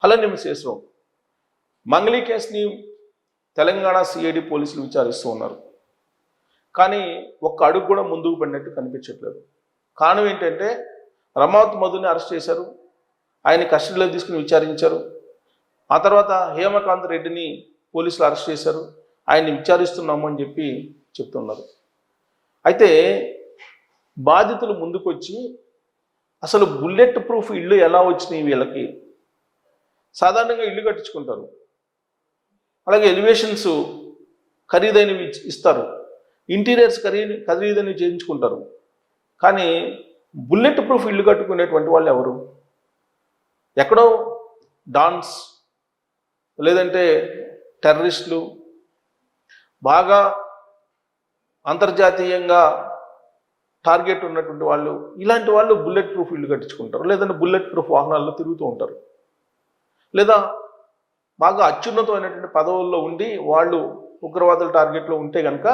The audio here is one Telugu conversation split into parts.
అలానే శేషరావు మంగళీ కేసుని తెలంగాణ సిఐడి పోలీసులు విచారిస్తూ ఉన్నారు. కానీ ఒక్క అడుగు కూడా ముందుకు పడినట్టు కనిపించట్లేదు. కారణం ఏంటంటే రమావత్ మధుని అరెస్ట్ చేశారు, ఆయన కస్టడీలో తీసుకుని విచారించారు. ఆ తర్వాత హేమకాంత్ రెడ్డిని పోలీసులు అరెస్ట్ చేశారు, ఆయన్ని విచారిస్తున్నాము అని చెప్పి చెప్తున్నారు. అయితే బాధితులు ముందుకొచ్చి అసలు బుల్లెట్ ప్రూఫ్ ఇల్లు ఎలా వచ్చినాయి వీళ్ళకి? సాధారణంగా ఇల్లు కట్టించుకుంటారు, అలాగే ఎలివేషన్స్ ఖరీదైనవి ఇస్తారు, ఇంటీరియర్స్ ఖరీదైనవి చేయించుకుంటారు. కానీ బుల్లెట్ ప్రూఫ్ ఇల్లు కట్టుకునేటువంటి వాళ్ళు ఎవరు? ఎక్కడో డాన్స్ లేదంటే టెర్రరిస్టులు, బాగా అంతర్జాతీయంగా టార్గెట్ ఉన్నటువంటి వాళ్ళు, ఇలాంటి వాళ్ళు బుల్లెట్ ప్రూఫ్ ఇల్లు కట్టించుకుంటారు, లేదంటే బుల్లెట్ ప్రూఫ్ వాహనాల్లో తిరుగుతూ ఉంటారు. లేదా బాగా అత్యున్నతమైనటువంటి పదవుల్లో ఉండి వాళ్ళు ఉగ్రవాదుల టార్గెట్లో ఉంటే కనుక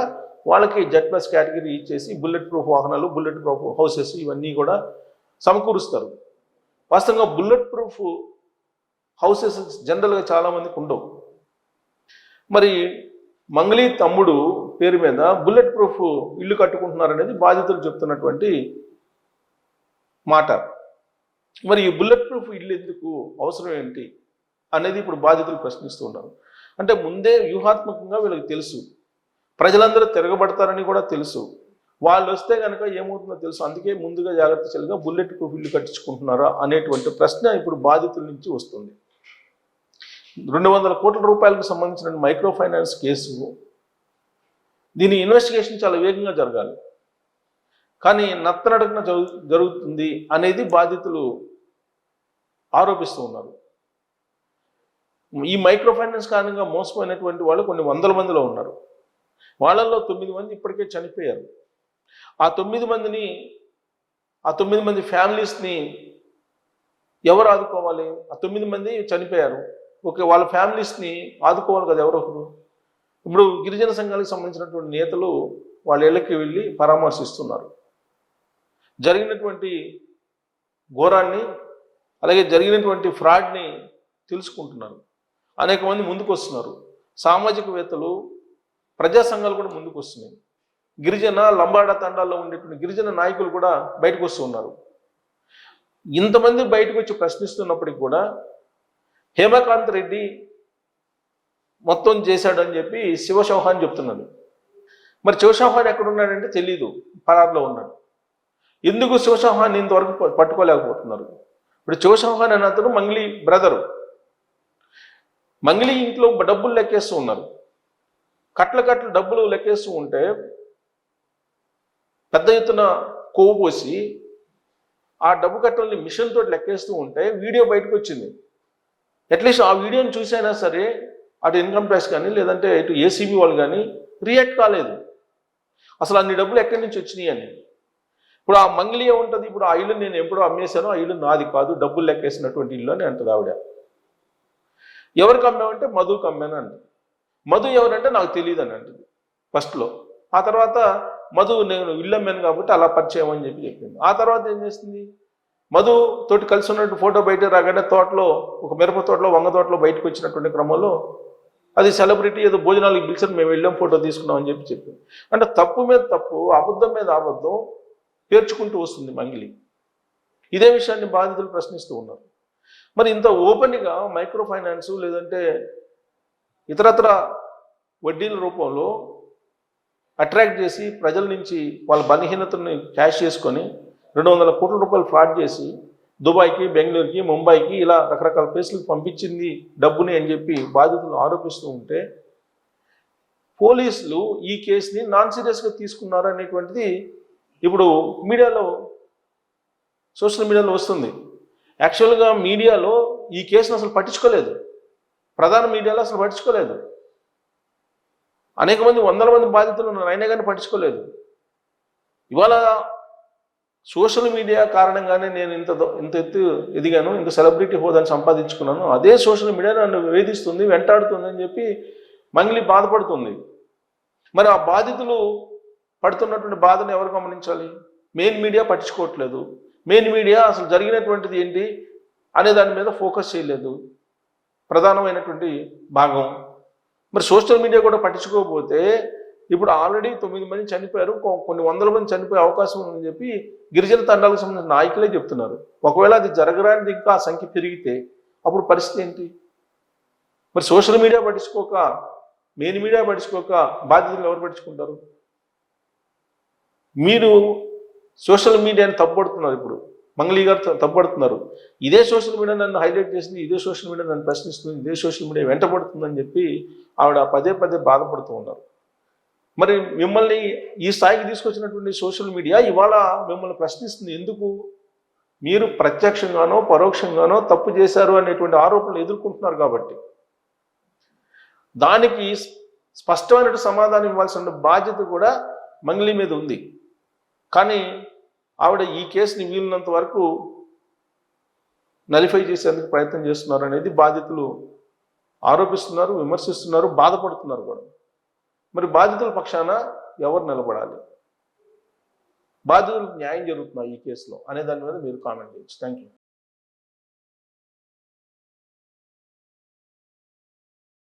వాళ్ళకి Z+ కేటగిరీ ఇచ్చేసి బుల్లెట్ ప్రూఫ్ వాహనాలు, బుల్లెట్ ప్రూఫ్ హౌసెస్ ఇవన్నీ కూడా సమకూరుస్తారు. వాస్తవంగా బుల్లెట్ ప్రూఫ్ హౌసెస్ జనరల్గా చాలామందికి ఉండవు. మరి మంగళీ తమ్ముడు పేరు మీద బుల్లెట్ ప్రూఫ్ ఇల్లు కట్టుకుంటున్నారనేది బాధితులు చెప్తున్నటువంటి మాట. మరి ఈ బుల్లెట్ ప్రూఫ్ ఇల్లు ఎందుకు అవసరం ఏంటి అనేది ఇప్పుడు బాధితులు ప్రశ్నిస్తూ ఉన్నారు. అంటే ముందే వ్యూహాత్మకంగా వీళ్ళకి తెలుసు, ప్రజలందరూ తిరగబడతారని కూడా తెలుసు, వాళ్ళు వస్తే కనుక ఏమవుతుందో తెలుసు, అందుకే ముందుగా జాగ్రత్త చర్యగా బుల్లెట్ ప్రూఫ్ ఇల్లు కట్టించుకుంటున్నారా అనేటువంటి ప్రశ్న ఇప్పుడు బాధితుల నుంచి వస్తుంది. 200 కోట్ల రూపాయలకు సంబంధించిన మైక్రో ఫైనాన్స్ కేసు, దీని ఇన్వెస్టిగేషన్ చాలా వేగంగా జరగాలి, కానీ నత్తనడకన జరుగుతుంది అనేది బాధితులు ఆరోపిస్తూ ఉన్నారు. ఈ మైక్రో ఫైనాన్స్ కారణంగా మోసపోయినటువంటి వాళ్ళు కొన్ని వందల మందిలో ఉన్నారు. వాళ్ళల్లో 9 మంది ఇప్పటికే చనిపోయారు. ఆ 9 మంది ఫ్యామిలీస్ని ఎవరు ఆదుకోవాలి? ఆ 9 మంది చనిపోయారు, ఓకే, వాళ్ళ ఫ్యామిలీస్ని ఆదుకోవాలి కదా ఎవరో ఒకరు. ఇప్పుడు గిరిజన సంఘాలకు సంబంధించినటువంటి నేతలు వాళ్ళ ఇళ్ళకి వెళ్ళి పరామర్శిస్తున్నారు. జరిగినటువంటి ఘోరాన్ని, అలాగే జరిగినటువంటి ఫ్రాడ్ని తెలుసుకుంటున్నారు. అనేక మంది ముందుకు వస్తున్నారు, సామాజికవేత్తలు, ప్రజా సంఘాలు కూడా ముందుకు వస్తున్నాయి. గిరిజన లంబాడా తండాల్లో ఉండేటువంటి గిరిజన నాయకులు కూడా బయటకు వస్తున్నారు. ఇంతమంది బయటకు వచ్చి ప్రశ్నిస్తున్నప్పటికీ కూడా హేమకాంత్ రెడ్డి మొత్తం చేశాడని చెప్పి శివచౌహాన్ చెప్తున్నాడు. మరి శివచౌహాన్ ఎక్కడున్నాడంటే తెలీదు, పరార్లో ఉన్నాడు. ఎందుకు శివచౌహాన్ ఇంతవరకు పట్టుకోలేకపోతున్నారు? ఇప్పుడు శివచౌహాన్ అనే అతను మంగళీ బ్రదరు. మంగళీ ఇంట్లో డబ్బులు లెక్కేస్తూ ఉన్నారు, కట్ల డబ్బులు లెక్కేస్తూ ఉంటే పెద్ద ఎత్తున కొవ్వు పోసి ఆ డబ్బు కట్టలని మిషన్ తోటి లెక్కేస్తూ ఉంటే వీడియో బయటకు వచ్చింది. అట్లీస్ట్ ఆ వీడియోని చూసైనా సరే అటు ఇన్కమ్ ట్యాక్స్ కానీ లేదంటే ఇటు ఏసీబీ వాళ్ళు కానీ రియాక్ట్ కాలేదు. అసలు అన్ని డబ్బులు ఎక్కడి నుంచి వచ్చినాయి అని. ఇప్పుడు ఆ మంగళీ ఏముంటుంది, ఇప్పుడు ఆ ఇల్లు నేను ఎప్పుడో అమ్మేశాను, ఆ ఇల్లు నాది కాదు, డబ్బులు లెక్కేసినటువంటి ఇల్లు అని అంటుంది ఆవిడ. ఎవరికి అమ్మామంటే మధుకి అమ్మాను అంట. మధు ఎవరంటే నాకు తెలియదు అని అంటుంది ఫస్ట్లో. ఆ తర్వాత మధు నేను ఇల్లు అమ్మాను కాబట్టి అలా పరిచయం అని చెప్పి చెప్పింది. ఆ తర్వాత ఏం చేస్తుంది, మధు తోటి కలిసి ఉన్నట్టు ఫోటో బయట రాగానే తోటలో, ఒక మిరప తోటలో, వంగ తోటలో బయటకు వచ్చినటువంటి క్రమంలో అది సెలబ్రిటీ ఏదో భోజనాలకు పిలిచి మేము వెళ్ళాం, ఫోటో తీసుకున్నాం అని చెప్పి చెప్పింది. అంటే తప్పు మీద తప్పు, అబద్ధం మీద అబద్ధం పేర్చుకుంటూ వస్తుంది మంగళీ. ఇదే విషయాన్ని బాధితులు ప్రశ్నిస్తూ ఉన్నారు. మరి ఇంత ఓపెన్గా మైక్రో ఫైనాన్స్ లేదంటే ఇతరత్ర వడ్డీల రూపంలో అట్రాక్ట్ చేసి ప్రజల నుంచి వాళ్ళ బలహీనతని క్యాష్ చేసుకొని 200 కోట్ల రూపాయలు ఫ్రాడ్ చేసి దుబాయ్కి, బెంగళూరుకి, ముంబైకి ఇలా రకరకాల ప్లేసులకు పంపించింది డబ్బుని అని చెప్పి బాధితులు ఆరోపిస్తూ ఉంటే పోలీసులు ఈ కేసుని నాన్ సీరియస్గా తీసుకున్నారు అనేటువంటిది ఇప్పుడు మీడియాలో, సోషల్ మీడియాలో వస్తుంది. యాక్చువల్గా మీడియాలో ఈ కేసును అసలు పట్టించుకోలేదు, ప్రధాన మీడియాలో అసలు పట్టించుకోలేదు. అనేక మంది, వందల మంది బాధితులు ఉన్నారు, అయినా కానీ పట్టించుకోలేదు. ఇవాళ సోషల్ మీడియా కారణంగానే నేను ఇంత ఎత్తు ఎదిగాను, ఇంత సెలబ్రిటీ హోదాని సంపాదించుకున్నాను, అదే సోషల్ మీడియా నన్ను వేధిస్తుంది, వెంటాడుతుంది అని చెప్పి మంగళీ బాధపడుతుంది. మరి ఆ బాధితులు పడుతున్నటువంటి బాధను ఎవరు గమనించాలి? మెయిన్ మీడియా పట్టించుకోవట్లేదు. మెయిన్ మీడియా అసలు జరిగినటువంటిది ఏంటి అనే దాని మీద ఫోకస్ చేయలేదు. ప్రధానమైనటువంటి భాగం. మరి సోషల్ మీడియా కూడా పట్టించుకోకపోతే ఇప్పుడు ఆల్రెడీ 9 మంది చనిపోయారు, కొన్ని వందల మంది చనిపోయే అవకాశం ఉందని చెప్పి గిరిజన తండాలకు సంబంధించిన నాయకులే చెప్తున్నారు. ఒకవేళ అది జరగడానికి ఇంకా ఆ సంఖ్య పెరిగితే అప్పుడు పరిస్థితి ఏంటి? మరి సోషల్ మీడియా పట్టించుకోక, మెయిన్ మీడియా పట్టించుకోక బాధ్యతలు ఎవరు పట్టించుకుంటారు? మీరు సోషల్ మీడియాని తప్పుపడుతున్నారు. ఇప్పుడు మంగళి గారు తప్పుపడుతున్నారు. ఇదే సోషల్ మీడియా నన్ను హైలైట్ చేసింది, ఇదే సోషల్ మీడియా నన్ను ప్రశ్నిస్తుంది, ఇదే సోషల్ మీడియా వెంటబడుతుందని చెప్పి ఆవిడ పదే పదే బాధపడుతూ ఉన్నారు. మరి మిమ్మల్ని ఈ స్థాయికి తీసుకొచ్చినటువంటి సోషల్ మీడియా ఇవాళ మిమ్మల్ని ప్రశ్నిస్తుంది. ఎందుకు? మీరు ప్రత్యక్షంగానో పరోక్షంగానో తప్పు చేశారు అనేటువంటి ఆరోపణలు ఎదుర్కొంటున్నారు కాబట్టి. దానికి స్పష్టమైన సమాధానం ఇవ్వాల్సిన బాధ్యత కూడా మంగళి మీద ఉంది. కానీ ఆవిడ ఈ కేసుని వీలున్నంత వరకు నలిఫై చేసేందుకు ప్రయత్నం చేస్తున్నారు అనేది బాధితులు ఆరోపిస్తున్నారు, విమర్శిస్తున్నారు, బాధపడుతున్నారు కూడా. మరి బాధితుల పక్షాన ఎవరు నిలబడాలి? బాధితులకు న్యాయం జరుగుతుందా ఈ కేసులో అనే దాని మీద మీరు కామెంట్ చేయొచ్చు. Thank you.